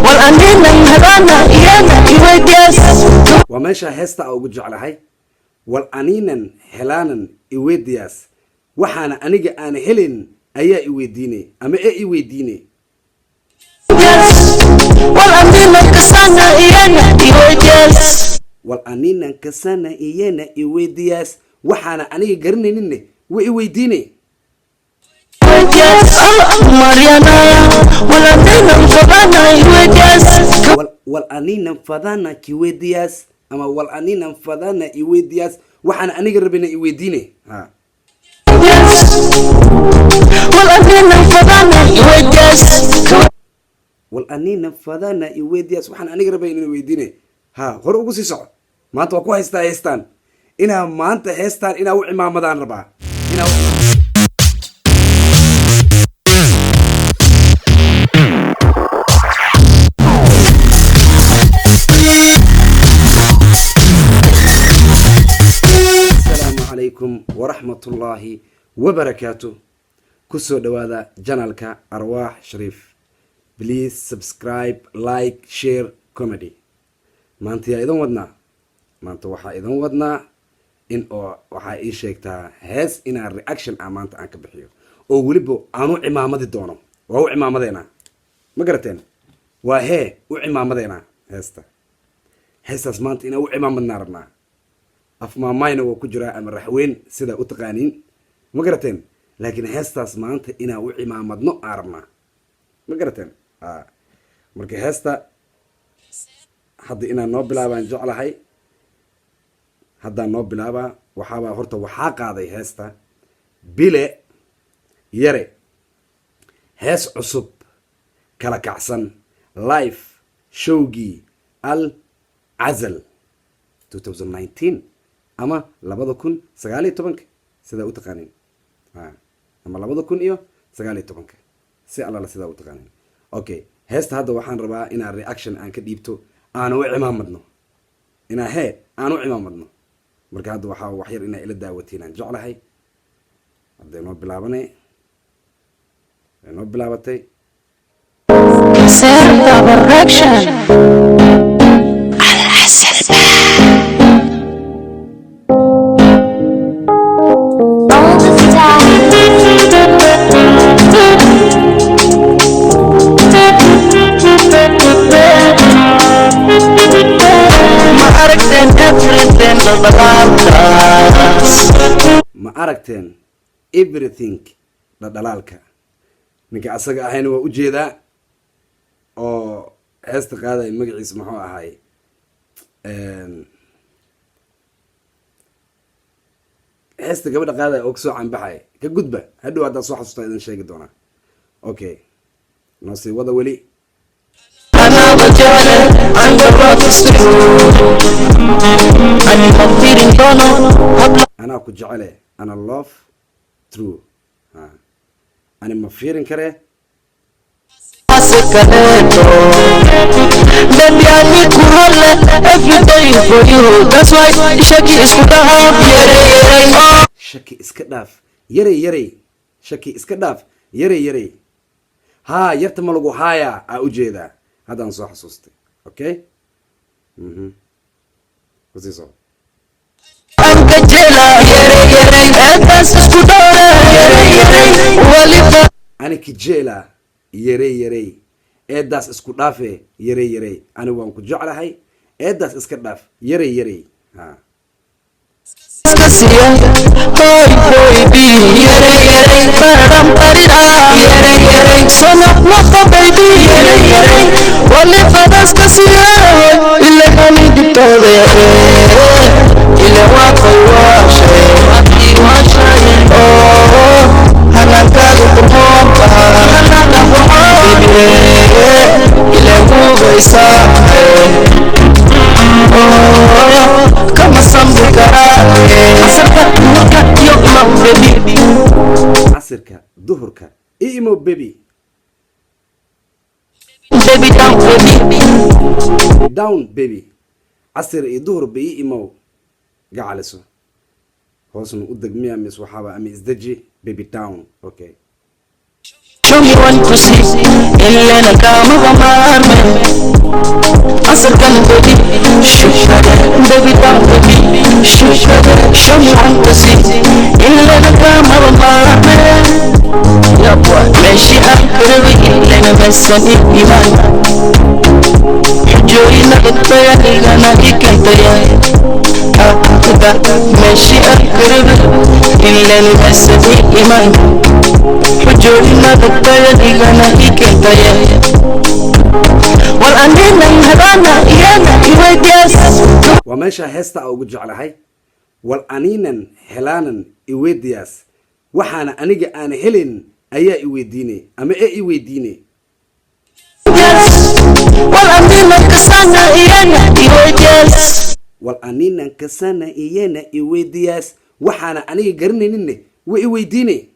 والأنين هذانا إيانا يوديس وماشا هستا أو جعل هاي والأنين هلانا يوديس وحنا أنيجا أنا هلين أيا يوديني أما إيه يوديني والأنين كسانا إيانا يوديس والأنين كسانا إيانا يوديس وحنا أنيجا قرنيني ويوديني مريانا والأنين فضانا يوديس والأنين فضانا كيوديس أما والأنين فضانا يوديس وحنا أنيجا ربنا يوديني ها والأنين فضانا يوديس والأنين فضانا يوديس وحنا أنيجا ربنا يوديني ها هر ugu sii soco maanta waa ku haystaa heestaan inaa maanta heestaan inaa u cimaamadan rabaa inaa السلام عليكم ورحمة الله وبركاته كسو دوادا جانالكا أرواح شريف بليز سبسكرايب لايك شير كوميدي maanta yaa idan wadnaa maanta waxaa idan wadnaa in oo waxaa ii sheegtaa hees inaan reaction ah maanta aan ka bixiyo oo weliba aan u cimaamadi doono waa u cimaamadeynaa ma garateen waa hee u cimaamadeynaa heestaas maanta inaan u cimaamadnaa rabnaa afmaamayna waa ku jiraa ama raxweyn sida u taqaaniin ma garateen laakiin heestaas maanta inaan u cimaamadno aan rabnaa ma garateen marka heesta hadda inaan noo bilaabaan jeclahay haddaan noo bilaabaa waxaabaa horta waxaa qaaday heesta bile yare hees cusub kala kacsan life showgii al cazal 2019 ama 2019 sidaa u taqaaniin ama 2019 si allala sidaa u taqaaniin okay heesta hadda waxaan rabaa inaan reaction aan ka dhiibto aanu u cimaamadno inaa hee aanu u cimaamadno marka hadda waxaa waxyar inaa ila daawatiin aan jeclahay hadday noo bilaabanay noo bilaabatay ma aragteen everything dhadhalaalka ninka asaga ahayna waa ujeedaa oo heesta qaaday magaciisa muxuu ahay heesta gabadha qaaday oo kasoo canbaxay ka gudba hadhow haddaad soo xasuustaa idin sheegi doonaa okay noo sii wada weli أنا كنت جعله أنا love true أنا ما فيرن كره Baby, I need to holla every day for you. That's why Shaki is kudaf, yere. Shaki is kudaf, yere. Shaki is kudaf, yere. Ha, yarta malagu haya a ujeda. هذا نصح صوستي اوكي وزي صو انا كجيلا يري اداس اسكو دافه يري انا وان كو جعلهي اداس اسك داف يري ها عصرك ظهرك ايمو بيبي داون بيبي عصر اي ظهر بي ايمو قاعلسو هوسن ودق ميا مس وحابه امي ازدجي بيبي داون اوكي Show me one to see إلا أنا كامل مارمن أصل كان بدي شوشة بدي بدي شوشة شوشة عنتسي إلا أنا كامل مارمن يا بوي ماشي أقربي إلا أنا بسني إيمان حجوري نقطة أنا إكنتيا ماشي أقربي إلا أنا بسني إيمان حجوري نقطة أنا إكنتيا والأنينا هرانا إيانا إيويدياس وماشا هستا أو قد جعلهاي والأنينا هلانا إيويدياس وحانا أنيجا أنا هلين أيا إيويديني أما إيه إيويديني والأنينا كسانا إيانا إيويدياس والأنينا كسانا إيانا إيويدياس وحانا أنيجا قرنيني وإيويديني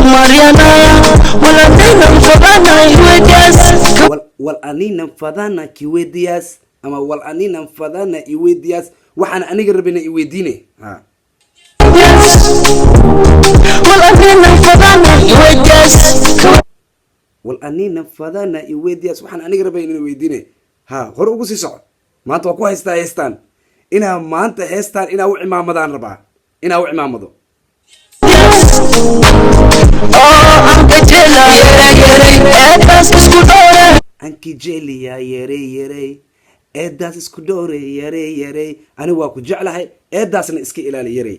ماريانا والأنينا فضانا إيويدياس والأنينا فضانا كيويدياس أما والأنينا فضانا إيويدياس وحانا أنيجا ربنا إيويديني ها والأنينا فضانا إيويدياس والأنينا فضانا إيويدياس وحنا أنيجا ربنا إيويديني ها هر ugu sii soco maanta waa ku haystaa heestaan inaa maanta heestaan inaa u cimaamadan rabaa inaa u cimaamado anki jeliya yare yare eedaas isku dhowre yare yare ani waa ku jeclahay eedaasna iska ilaali yare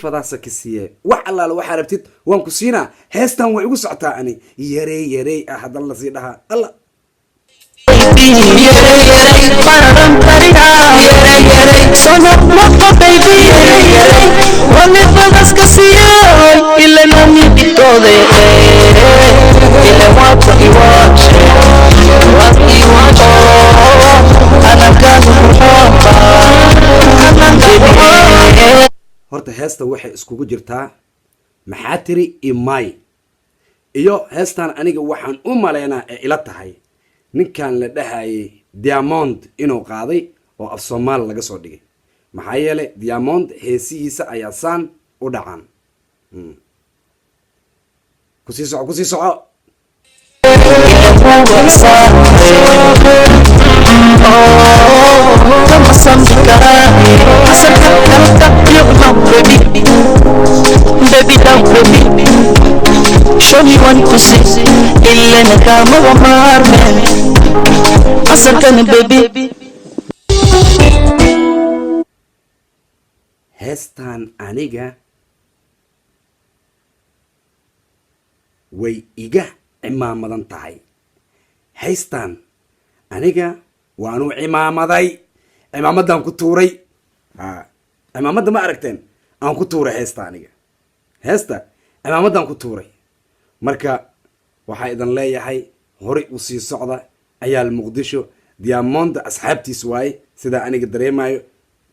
fadaasa ka siiye wax allaala waxaa rabtid waan ku siinaa heestan way igu socotaa ani yare yare ah haddana lasii dhahaa alla horta heesta waxay iskugu jirtaa maxaa tiri imay iyo heestan aniga waxaan u maleynaa ee ila tahay ninkan la dhahayay diamond inuu qaaday oo af soomaali laga soo dhigay maxaa yeelay diamond heesihiisa ayaa saan u dhacaan kusii soco Baby, don't baby, show me one pussy. إلا أنا كامل مارمن أصل كان baby. heestan aniga way iga cimaamadan tahay heestan aniga waanu cimaamaday cimaamadan ku tuuray ha cimaamada ma aragteen aan ku tuuray heesta aniga heesta cimaamadan ku tuuray marka waxaa idan leeyahay horay u sii socda ayaal muqdisho diamond asxaabtiis waaye sidaa aniga dareemayo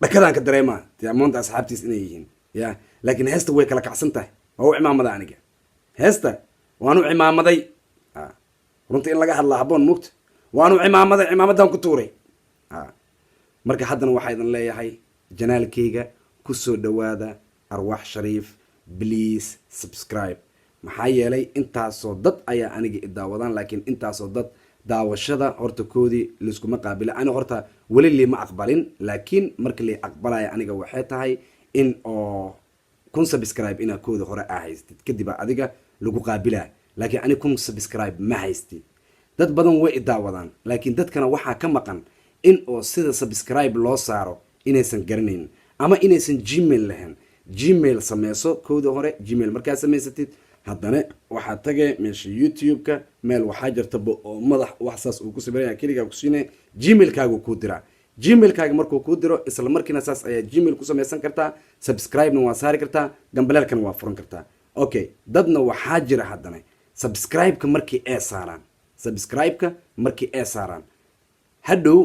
dhakadaan ka dareemaa diamond asxaabtiis inay yihiin ya laakiin heesta way kala kacsan tahay waa u cimaamada aniga heesta waanu cimaamaday runta in laga hadlaa haboon mugta waanu cimaamaday cimaamadan ku tuuray marka haddana waxaa idan leeyahay janaalkayga ku soo dhawaada arwaax shariif please subscribe maxaa yeelay intaasoo dad ayaa aniga i daawadaan laakiin intaasoo dad daawashada horta koodii laiskuma qaabila ani horta weli liima aqbalin laakiin marka la aqbalaya aniga waxay tahay in oo kun subscribe inaa kooda hore aa haystid kadib adiga lagu qaabilaa laakiin ani kun subscribe ma haystid dad badan way i daawadaan laakiin dadkana waxaa ka maqan in oo sida subscribe loo saaro inaysan garanayn ama inaysan gmail lahayn gmail sameyso kooda hore gmail markaa samaysatid haddana waxaa tagay meesha youtube-ka meel waxaa jirtaba oo madax wax saas uu ku sameynaya keligaa ku siinaya gmailkaagu kuu diraa gmailkaaga markuu kuu diro isla markiina saas ayaa gmail ku samaysan kartaa subscribe-na waa saari kartaa gambaleelkana waa furan kartaa okay dadna waxaa jira haddana subscribe-ka markii ee saaraan subscribe-ka markii ee saaraan hadhow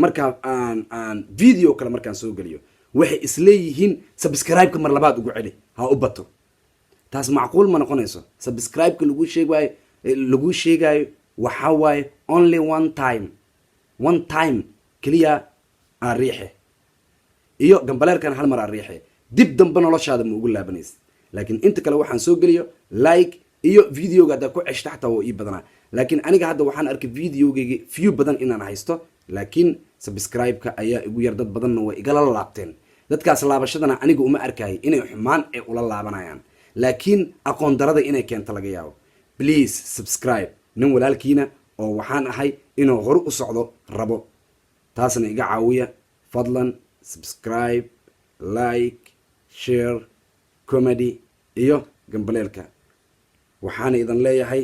markaa aan video kale markaan soo geliyo waxay isleeyihiin subscribe-ka mar labaad ugu celi ha u bato taas macquul ma noqonayso subscribe-ka lagu sheegayo waxaa waaye only one time keliya aa riixe iyo gambaleerkan hal mar aa riixe dib dambe noloshaada ma ugu laabanaysid. laakiin inta kale waxaan soo geliyo like iyo videoga haddaa ku ceshta xataa waa ii badanaa. laakiin aniga hadda waxaan arkay videogayga view badan inaan haysto, laakiin subscribe-ka ayaa igu yar. dad badanna way igala laabteen. dadkaas laabashadana aniga uma arkayay inay xumaan ay ula laabanayaan, laakiin aqoon darada inay keento laga yaabo. please subscribe. nin walaalkiina oo waxaan ahay inuu hore u socdo rabo, taasna iga caawiya. fadlan subscribe, like, share, comedy iyo gambaleelka. waxaana idan leeyahay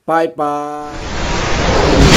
bye bye.